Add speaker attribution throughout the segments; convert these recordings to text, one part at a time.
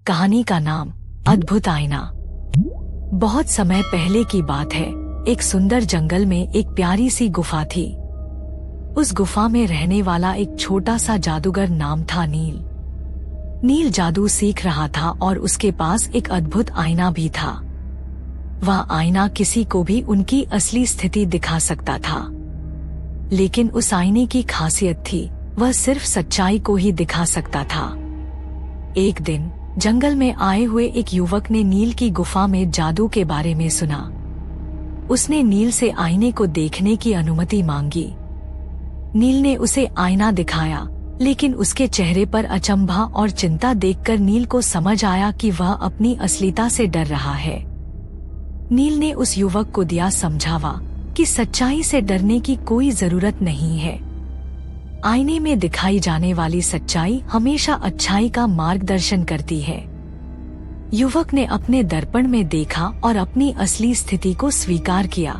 Speaker 1: कहानी का नाम अद्भुत आईना। बहुत समय पहले की बात है। एक सुंदर जंगल में एक प्यारी सी गुफा थी। उस गुफा में रहने वाला एक छोटा सा जादूगर नाम था नील। नील जादू सीख रहा था और उसके पास एक अद्भुत आईना भी था। वह आईना किसी को भी उनकी असली स्थिति दिखा सकता था, लेकिन उस आईने की खासियत थी, वह सिर्फ सच्चाई को ही दिखा सकता था। एक दिन जंगल में आए हुए एक युवक ने नील की गुफा में जादू के बारे में सुना। उसने नील से आईने को देखने की अनुमति मांगी। नील ने उसे आईना दिखाया, लेकिन उसके चेहरे पर अचंभा और चिंता देखकर नील को समझ आया कि वह अपनी असलियता से डर रहा है। नील ने उस युवक को दिया समझावा कि सच्चाई से डरने की कोई जरूरत नहीं है। आईने में दिखाई जाने वाली सच्चाई हमेशा अच्छाई का मार्गदर्शन करती है। युवक ने अपने दर्पण में देखा और अपनी असली स्थिति को स्वीकार किया।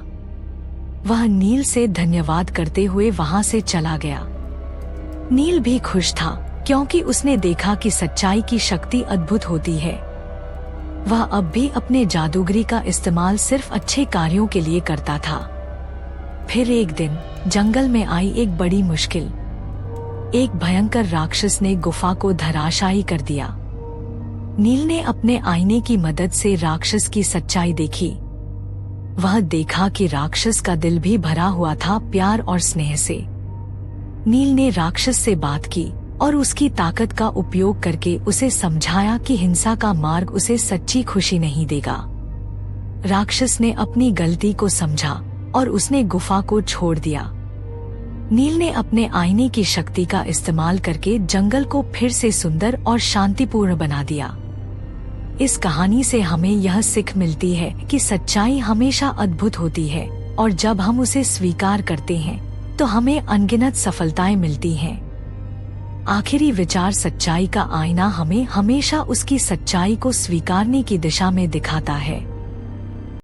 Speaker 1: वह नील से धन्यवाद करते हुए वहां से चला गया। नील भी खुश था, क्योंकि उसने देखा कि सच्चाई की शक्ति अद्भुत होती है। वह अब भी अपने जादूगरी का इस्तेमाल सिर्फ अच्छे कार्यों के लिए करता था। फिर एक दिन जंगल में आई एक बड़ी मुश्किल। एक भयंकर राक्षस ने गुफा को धराशायी कर दिया। नील ने अपने आईने की मदद से राक्षस की सच्चाई देखी। वह देखा कि राक्षस का दिल भी भरा हुआ था प्यार और स्नेह से। नील ने राक्षस से बात की और उसकी ताकत का उपयोग करके उसे समझाया कि हिंसा का मार्ग उसे सच्ची खुशी नहीं देगा। राक्षस ने अपनी गलती को समझा और उसने गुफा को छोड़ दिया। नील ने अपने आईने की शक्ति का इस्तेमाल करके जंगल को फिर से सुंदर और शांतिपूर्ण बना दिया। इस कहानी से हमें यह सीख मिलती है कि सच्चाई हमेशा अद्भुत होती है और जब हम उसे स्वीकार करते हैं तो हमें अनगिनत सफलताएं मिलती हैं। आखिरी विचार, सच्चाई का आईना हमें हमेशा उसकी सच्चाई को स्वीकारने की दिशा में दिखाता है।